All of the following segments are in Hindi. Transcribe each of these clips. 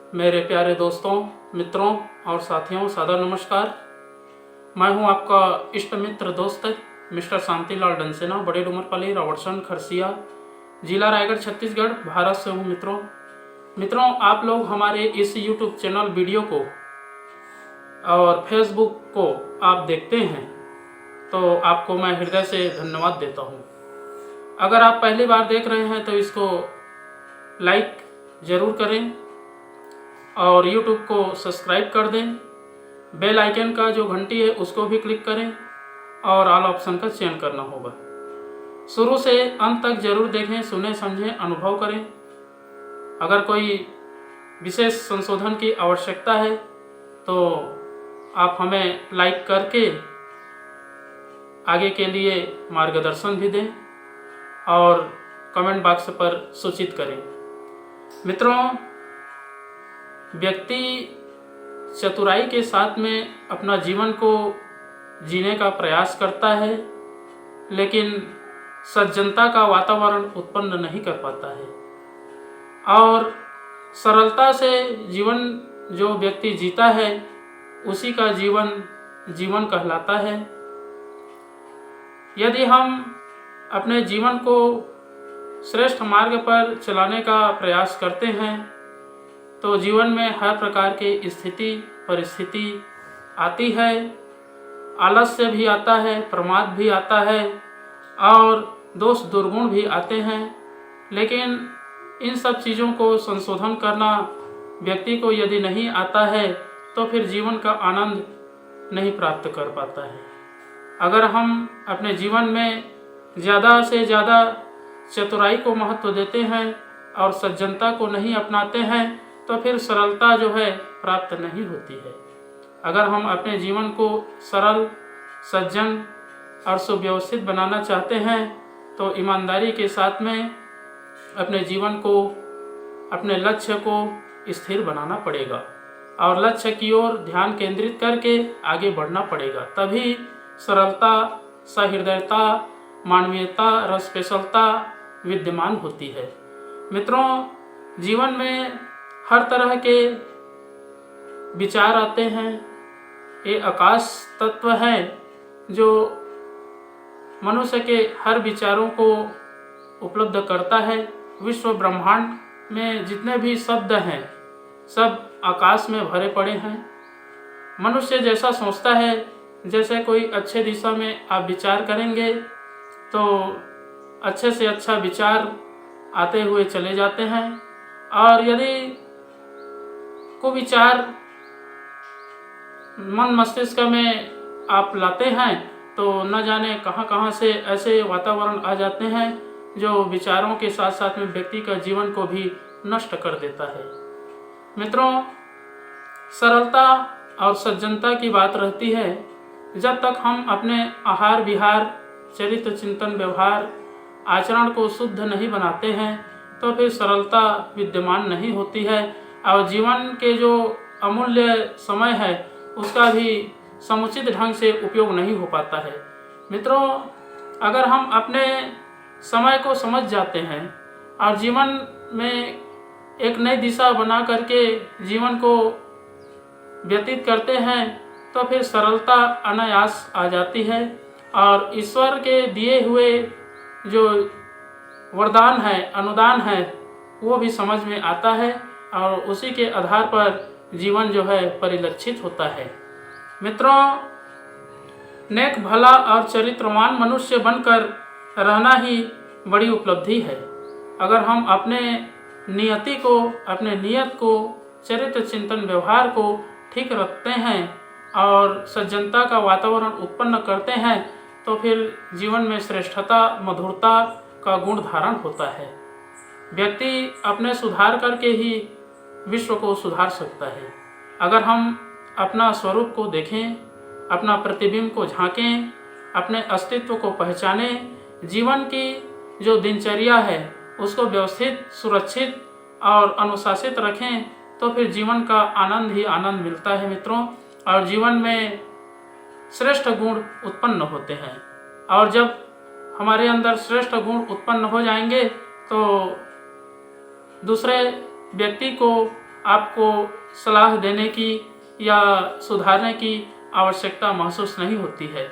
मेरे प्यारे दोस्तों, मित्रों और साथियों, सादर नमस्कार। मैं हूं आपका इष्ट मित्र दोस्त मिस्टर शांतिलाल डंसेना, बड़े डूमरपाली, रावटसंड, खरसिया, जिला रायगढ़, छत्तीसगढ़, भारत से हूं। मित्रों, आप लोग हमारे इस यूट्यूब चैनल वीडियो को और फेसबुक को आप देखते हैं तो आपको मैं हृदय से धन्यवाद देता हूं। अगर आप पहली बार देख रहे हैं तो इसको लाइक ज़रूर करें और YouTube को सब्सक्राइब कर दें। बेल आइकन का जो घंटी है उसको भी क्लिक करें और ऑल ऑप्शन का चयन करना होगा। शुरू से अंत तक जरूर देखें, सुने, समझें, अनुभव करें। अगर कोई विशेष संशोधन की आवश्यकता है तो आप हमें लाइक करके आगे के लिए मार्गदर्शन भी दें और कमेंट बॉक्स पर सूचित करें। मित्रों, व्यक्ति चतुराई के साथ में अपना जीवन को जीने का प्रयास करता है, लेकिन सज्जनता का वातावरण उत्पन्न नहीं कर पाता है और सरलता से जीवन जो व्यक्ति जीता है उसी का जीवन कहलाता है। यदि हम अपने जीवन को श्रेष्ठ मार्ग पर चलाने का प्रयास करते हैं तो जीवन में हर प्रकार की स्थिति परिस्थिति आती है। आलस्य भी आता है, प्रमाद भी आता है और दोष दुर्गुण भी आते हैं, लेकिन इन सब चीज़ों को संशोधन करना व्यक्ति को यदि नहीं आता है तो फिर जीवन का आनंद नहीं प्राप्त कर पाता है। अगर हम अपने जीवन में ज़्यादा से ज़्यादा चतुराई को महत्व देते हैं और सज्जनता को नहीं अपनाते हैं तो फिर सरलता जो है प्राप्त नहीं होती है। अगर हम अपने जीवन को सरल, सज्जन और सुव्यवस्थित बनाना चाहते हैं तो ईमानदारी के साथ में अपने जीवन को, अपने लक्ष्य को स्थिर बनाना पड़ेगा और लक्ष्य की ओर ध्यान केंद्रित करके आगे बढ़ना पड़ेगा। तभी सरलता, सहृदयता, मानवीयता, रसपेशलता विद्यमान होती है। मित्रों, जीवन में हर तरह के विचार आते हैं। ये आकाश तत्व है जो मनुष्य के हर विचारों को उपलब्ध करता है। विश्व ब्रह्मांड में जितने भी शब्द हैं सब आकाश में भरे पड़े हैं। मनुष्य जैसा सोचता है, जैसे कोई अच्छे दिशा में आप विचार करेंगे तो अच्छे से अच्छा विचार आते हुए चले जाते हैं, और यदि कुविचार मन मस्तिष्क में आप लाते हैं तो न जाने कहां कहां से ऐसे वातावरण आ जाते हैं जो विचारों के साथ साथ में व्यक्ति का जीवन को भी नष्ट कर देता है। मित्रों, सरलता और सज्जनता की बात रहती है। जब तक हम अपने आहार विहार, चरित्र, चिंतन, व्यवहार, आचरण को शुद्ध नहीं बनाते हैं तो फिर सरलता विद्यमान नहीं होती है और जीवन के जो अमूल्य समय है उसका भी समुचित ढंग से उपयोग नहीं हो पाता है। मित्रों, अगर हम अपने समय को समझ जाते हैं और जीवन में एक नई दिशा बना करके जीवन को व्यतीत करते हैं तो फिर सरलता अनायास आ जाती है और ईश्वर के दिए हुए जो वरदान है, अनुदान है, वो भी समझ में आता है और उसी के आधार पर जीवन जो है परिलक्षित होता है। मित्रों, नेक, भला और चरित्रवान मनुष्य बनकर रहना ही बड़ी उपलब्धि है। अगर हम अपने नियति को, अपने नियत को, चरित्र, चिंतन, व्यवहार को ठीक रखते हैं और सज्जनता का वातावरण उत्पन्न करते हैं तो फिर जीवन में श्रेष्ठता, मधुरता का गुण धारण होता है। व्यक्ति अपने सुधार करके ही विश्व को सुधार सकता है। अगर हम अपना स्वरूप को देखें, अपना प्रतिबिंब को झांकें, अपने अस्तित्व को पहचानें, जीवन की जो दिनचर्या है उसको व्यवस्थित, सुरक्षित और अनुशासित रखें तो फिर जीवन का आनंद ही आनंद मिलता है। मित्रों, और जीवन में श्रेष्ठ गुण उत्पन्न होते हैं और जब हमारे अंदर श्रेष्ठ गुण उत्पन्न हो जाएंगे तो दूसरे व्यक्ति को आपको सलाह देने की या सुधारने की आवश्यकता महसूस नहीं होती है।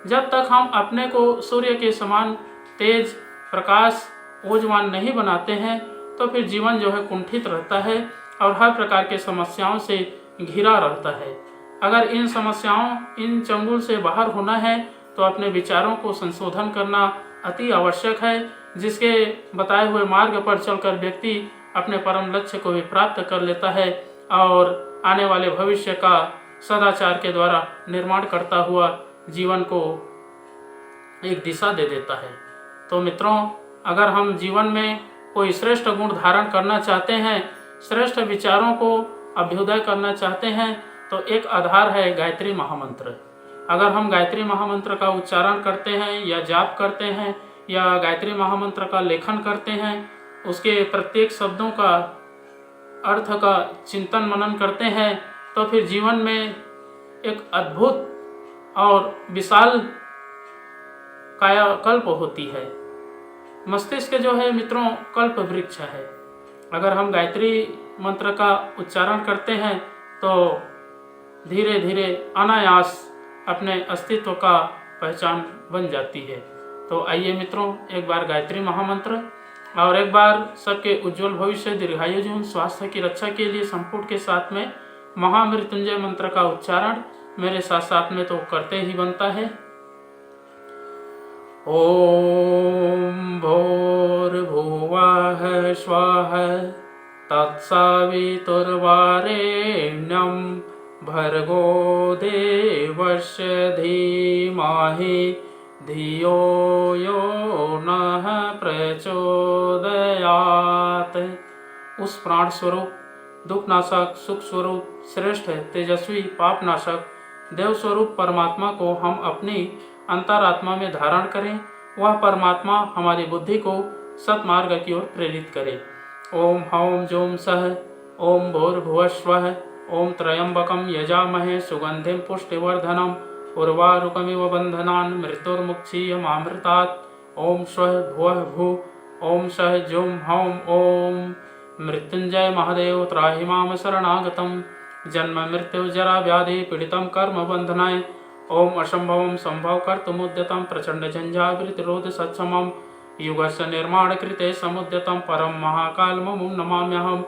जब तक हम अपने को सूर्य के समान तेज, प्रकाश, ऊर्जावान नहीं बनाते हैं तो फिर जीवन जो है कुंठित रहता है और हर प्रकार के समस्याओं से घिरा रहता है। अगर इन समस्याओं, इन चंगुल से बाहर होना है तो अपने विचारों को संशोधन करना अति आवश्यक है, जिसके बताए हुए मार्ग पर चलकर व्यक्ति अपने परम लक्ष्य को भी प्राप्त कर लेता है और आने वाले भविष्य का सदाचार के द्वारा निर्माण करता हुआ जीवन को एक दिशा दे देता है। तो मित्रों, अगर हम जीवन में कोई श्रेष्ठ गुण धारण करना चाहते हैं, श्रेष्ठ विचारों को अभ्युदय करना चाहते हैं, तो एक आधार है गायत्री महामंत्र। अगर हम गायत्री महामंत्र का उच्चारण करते हैं या जाप करते हैं या गायत्री महामंत्र का लेखन करते हैं, उसके प्रत्येक शब्दों का अर्थ का चिंतन मनन करते हैं, तो फिर जीवन में एक अद्भुत और विशाल कायाकल्प होती है। मस्तिष्क जो है मित्रों कल्प वृक्ष है। अगर हम गायत्री मंत्र का उच्चारण करते हैं तो धीरे धीरे अनायास अपने अस्तित्व का पहचान बन जाती है। तो आइए मित्रों, एक बार गायत्री महामंत्र और एक बार सबके उज्जवल भविष्य, दीर्घायु जीवन, स्वास्थ्य की रक्षा के लिए संपुट के साथ में महामृत्युंजय मंत्र का उच्चारण मेरे साथ साथ में तो करते ही बनता है। ओम भूर्भुवः स्वः तत्सवितुर्वरेण्यं भर्गो देवस्य धीमहि धियो यो नः प्रचोदयात्। उस प्राण स्वरूप, दुखनाशक, सुख स्वरूप, श्रेष्ठ, तेजस्वी, पापनाशक, देव स्वरूप परमात्मा को हम अपनी अंतरात्मा में धारण करें। वह परमात्मा हमारी बुद्धि को सत्मार्ग की ओर प्रेरित करे। ओम हौम जोम सह ओम भूर्भुवस्वः ओम त्र्यंबकं यजामहे सुगंधिं पुष्टिवर्धनम् उर्वारुकमिव बन्धनान् मृत्युर्मुक्षीयमामृतात्। ओम स्वः भुवः भू ओम सह जोम हौम ओम मृत्युंजय महादेव त्राहि माम शरणागतम् जन्म मृत्यु जरा व्याधि पीड़ितं कर्म बंधनाय। ओम असंभवं संभव कर्तुमुद्यतं प्रचंड झंझावृतिरोध सत्समं युगस्य निर्माण कृते समुद्यतं परम महाकालममुं नमाम्यहम्।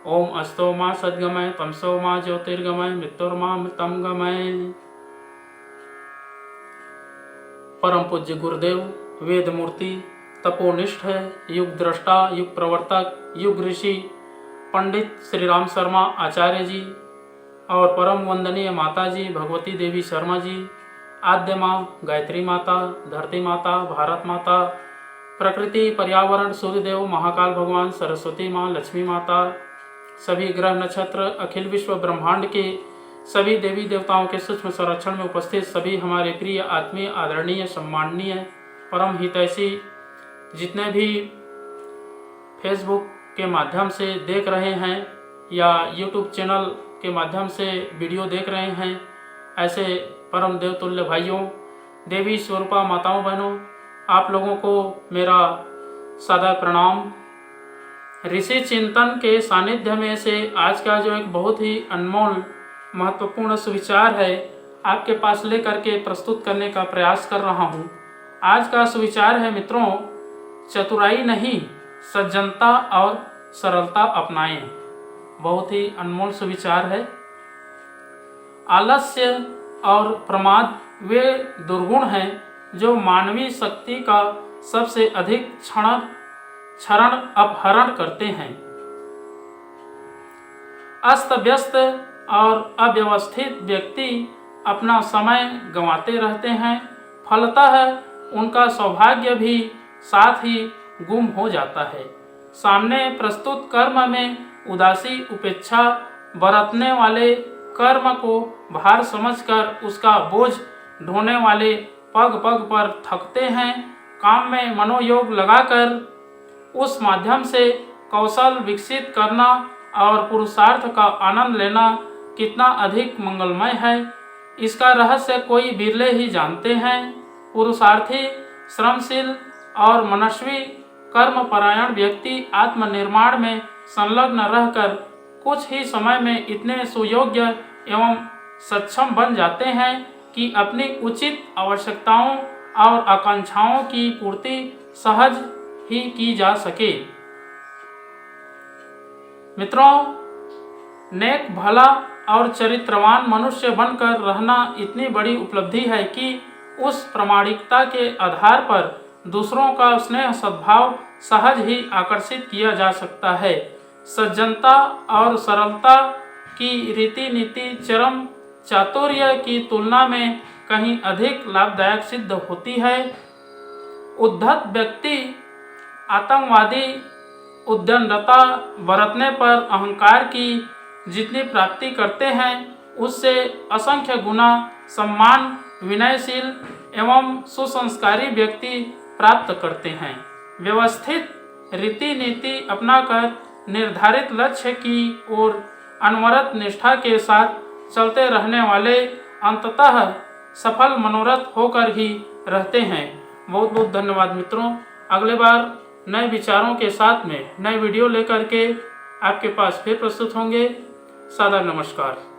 ओम अस्तो मा सद्गमय तमसो मा ज्योतिर्गमय मृत्युर्मा मृतं गमय। परम पूज्य गुरुदेव, वेद मूर्ति, तपोनिष्ठ, युग दृष्टा, युग प्रवर्तक, युग ऋषि पंडित श्री राम शर्मा आचार्य जी और परम वंदनीय माता जी भगवती देवी शर्मा जी, आद्य माँ गायत्री माता, धरती माता, भारत माता, प्रकृति, पर्यावरण, सूर्यदेव, महाकाल भगवान, सरस्वती माँ, लक्ष्मी माता, सभी ग्रह नक्षत्र, अखिल विश्व ब्रह्मांड के सभी देवी देवताओं के सूक्ष्म संरक्षण में उपस्थित सभी हमारे प्रिय, आत्मीय, आदरणीय, सम्माननीय, परम हितैषी जितने भी फेसबुक के माध्यम से देख रहे हैं या यूट्यूब चैनल के माध्यम से वीडियो देख रहे हैं, ऐसे परम देवतुल्य भाइयों, देवी स्वरूपा माताओं, बहनों, आप लोगों को मेरा सादा प्रणाम। ऋषि चिंतन के सानिध्य में से आज का जो एक बहुत ही अनमोल महत्वपूर्ण सुविचार है आपके पास लेकर के प्रस्तुत करने का प्रयास कर रहा हूँ। आज का सुविचार है मित्रों, चतुराई नहीं सज्जनता और सरलता अपनाएं। बहुत ही अनमोल सुविचार है। आलस्य और प्रमाद वे दुर्गुण हैं जो मानवीय शक्ति का सबसे अधिक क्षरण अपहरण करते हैं। अस्त व्यस्त और अव्यवस्थित व्यक्ति अपना समय गंवाते रहते हैं, फलतः उनका सौभाग्य भी साथ ही गुम हो जाता है। सामने प्रस्तुत कर्म में उदासी उपेक्षा बरतने वाले, कर्म को भार समझकर उसका बोझ ढोने वाले पग पग पर थकते हैं। काम में मनोयोग लगाकर उस माध्यम से कौशल विकसित करना और पुरुषार्थ का आनंद लेना कितना अधिक मंगलमय है, इसका रहस्य कोई बिरले ही जानते हैं। पुरुषार्थी, श्रमशील और मनस्वी कर्मपरायण व्यक्ति आत्मनिर्माण में संलग्न रहकर कुछ ही समय में इतने सुयोग्य एवं सक्षम बन जाते हैं कि अपनी उचित आवश्यकताओं और आकांक्षाओं की पूर्ति सहज ही की जा सके। मित्रों, नेक, भला और चरित्रवान मनुष्य बनकर रहना इतनी बड़ी उपलब्धि है कि उस प्रामाणिकता के आधार पर दूसरों का स्नेह सद्भाव सहज ही आकर्षित किया जा सकता है। सज्जनता और सरलता की रीति नीति चरम चातुर्य की तुलना में कहीं अधिक लाभदायक सिद्ध होती है। उद्धत व्यक्ति आतंकवादी उद्यमता बरतने पर अहंकार की जितनी प्राप्ति करते हैं, उससे असंख्य गुना सम्मान विनयशील एवं सुसंस्कारी व्यक्ति प्राप्त करते हैं। व्यवस्थित रीति नीति अपनाकर निर्धारित लक्ष्य की ओर अनवरत निष्ठा के साथ चलते रहने वाले अंततः सफल मनोरथ होकर ही रहते हैं। बहुत बहुत धन्यवाद मित्रों। अगले बार नए विचारों के साथ में नए वीडियो लेकर के आपके पास फिर प्रस्तुत होंगे। सादर नमस्कार।